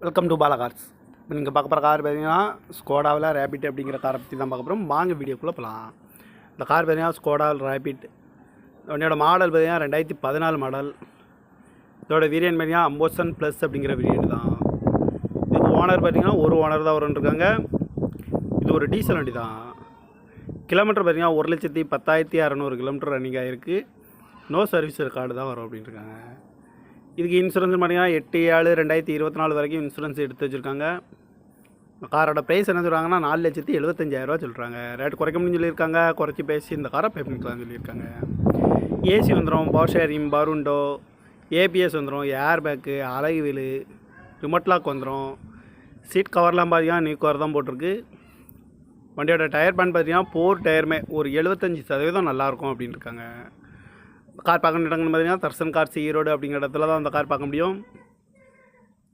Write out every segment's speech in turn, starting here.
Welcome to Bala cars. இப்போ நீங்கள் பார்க்க போகிற கார் பார்த்தீங்கன்னா ஸ்கோடாவில் ரேபிட் அப்படிங்கிற காரை பற்றி தான் பார்க்க போகிறோம். வாங்க வீடியோக்குள்ளே போகலாம். இந்த கார் பார்த்தீங்கன்னா ஸ்கோடாவில் ரேபிட். என்னோட மாடல் பார்த்தீங்கன்னா 2014 மாடல். இதோட வேரியன்ட் பார்த்தீங்கன்னா அம்போசன் ப்ளஸ் அப்படிங்கிற வேரியன்ட் தான். இதுக்கு ஓனர் பார்த்தீங்கன்னா ஒரு ஓனர் தான் வரும்ன்ருக்காங்க. இது ஒரு டீசல் வண்டி தான். கிலோமீட்டர் பார்த்தீங்கன்னா 1,10,600 கிலோமீட்டர் ரன்னிங் ஆகிருக்கு. நோ சர்வீஸ் ரெக்கார்டு தான் வரும் அப்படின்ட்டுருக்காங்க. இதுக்கு இன்சூரன்ஸ் பார்த்தீங்கன்னா 8/7/2024 வரைக்கும் இன்சூரன்ஸ் எடுத்து வச்சுருக்காங்க. காரோட ப்ரைஸ் என்ன சொல்கிறாங்கன்னா 4,75,000 சொல்கிறாங்க. ரேட் குறைக்க முடியும்னு சொல்லியிருக்காங்க. குறைச்சி பேசி இந்த காரை பே பண்ணிக்கலாம்னு சொல்லியிருக்காங்க. ஏசி வந்துடும், பவர் ஷேரிங், பருண்டோ, ஏபிஎஸ் வந்துடும், ஏர் பேக்கு, அழகு வீலு, ரிமோட் லாக் வந்துடும். சீட் கவர்லாம் பார்த்தீங்கன்னா நியூ கவர் தான் போட்டிருக்கு. வண்டியோட டயர் பேன் பார்த்தீங்கன்னா 4 டயருமே ஒரு 75% நல்லாயிருக்கும் அப்படின்னு இருக்காங்க. கார் பார்க்க இடங்கள்னு பார்த்தீங்கன்னா தர்சன் கார்ஸ் ஈரோடு அப்படிங்கிற இடத்துல தான் அந்த கார் பார்க்க முடியும்.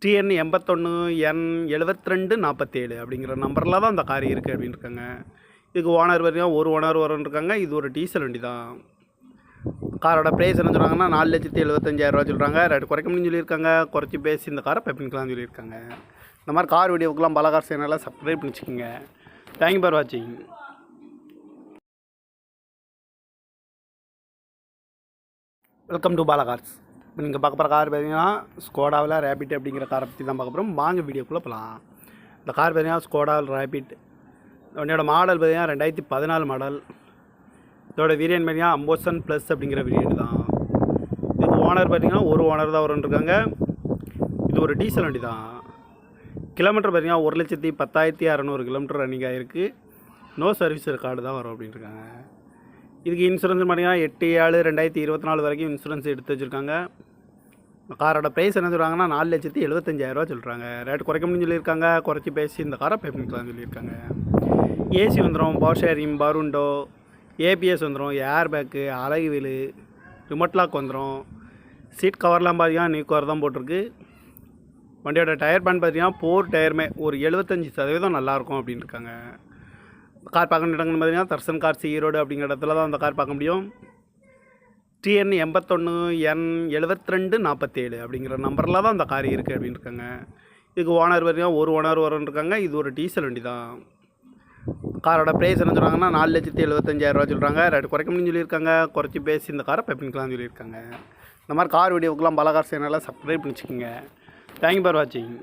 TN 81 N7247 அப்படிங்கிற நம்பரில் தான் அந்த கார் இருக்குது அப்படின்னு இருக்காங்க. இதுக்கு ஓனர் பார்த்தீங்கன்னா ஒரு ஓனர் வரும்ன்ருக்காங்க. இது ஒரு டீசல் வண்டி தான். காரோட ப்ரைஸ் என்ன சொல்கிறாங்கன்னா 4,75,000 சொல்கிறாங்க. ரேட் குறைக்க முடியும்னு சொல்லியிருக்காங்க. குறைச்சி பேசி இந்த காரை பே பண்ணிக்கலாம்னு சொல்லியிருக்காங்க. இந்த மாதிரி கார் வீடியோக்கெல்லாம் பாலா கார் சேனலில் சப்ஸ்கிரைப் பண்ணிச்சுக்கோங்க. தேங்க்யூ ஃபார் வாட்சிங். Welcome to Bala cars. இப்போ நீங்கள் பார்க்க போகிற கார் பார்த்தீங்கன்னா ஸ்கோடாவில் ரேபிட் அப்படிங்கிற காரை பற்றி தான் பார்க்க போகிறோம். வாங்க வீடியோக்குள்ளே போகலாம். இந்த கார் பார்த்தீங்கன்னா ஸ்கோடாவில் ரேபிட். என்னோட மாடல் பார்த்தீங்கன்னா 2014 மாடல். இதோட வேரியன்ட் பார்த்தீங்கன்னா அம்போசன் ப்ளஸ் அப்படிங்கிற வேரியன்ட் தான். இதுக்கு ஓனர் பார்த்தீங்கன்னா ஒரு ஓனர் தான் வரும்ன்ருக்காங்க. இது ஒரு டீசல் வண்டி தான். கிலோமீட்டர் பார்த்தீங்கன்னா 1,10,600 கிலோமீட்டர் ரன்னிங் ஆகிருக்கு. நோ சர்வீஸ் ரெக்கார்டு தான் வரும் அப்படின்ட்டுருக்காங்க. இதுக்கு இன்சூரன்ஸ் பார்த்தீங்கன்னா 8/7/2024 வரைக்கும் இன்சூரன்ஸ் எடுத்து வச்சுருக்காங்க. காரோட ப்ரைஸ் என்ன சொல்கிறாங்கன்னா 4,75,000 சொல்கிறாங்க. ரேட் குறைக்க முடியும்னு சொல்லியிருக்காங்க. குறைச்சி பேசி இந்த காரை பே பண்ணிக்கலாம்னு சொல்லியிருக்காங்க. ஏசி வந்துடும், பவர் ஷேரிங், பருண்டோ, ஏபிஎஸ் வந்துடும், ஏர் பேக்கு, அழகு வீலு, ரிமோட் லாக் வந்துடும். சீட் கவர்லாம் பார்த்தீங்கன்னா நியூ கவர் தான் போட்டிருக்கு. வண்டியோட டயர் பேன் பார்த்தீங்கன்னா 4 டயருமே ஒரு 75% நல்லாயிருக்கும் அப்படின்னு இருக்காங்க. கார் பார்க்க இடங்கள்னு பார்த்தீங்கன்னா தர்சன் கார்ஸ் ஈரோடு அப்படிங்கிற இடத்துல தான் அந்த கார் பார்க்க முடியும். TN 81 N7247 அப்படிங்கிற நம்பரில் தான் அந்த கார் இருக்குது அப்படின்னு இருக்காங்க. இதுக்கு ஓனர் பார்த்தீங்கன்னா ஒரு ஓனர் வரும்ன்ருக்காங்க. இது ஒரு டீசல் வண்டி தான். காரோட ப்ரைஸ் என்ன சொல்கிறாங்கன்னா 4,75,000 சொல்கிறாங்க. ரேட் குறைக்க முடியும்னு சொல்லியிருக்காங்க. குறைச்சி பேசி இந்த காரை பே பண்ணிக்கலாம்னு சொல்லியிருக்காங்க. இந்த மாதிரி கார் வீடியோக்கெல்லாம் பாலா கார் சேனலில் சப்ஸ்கிரைப் பண்ணிச்சுக்கோங்க. தேங்க்யூ ஃபார் வாட்சிங்.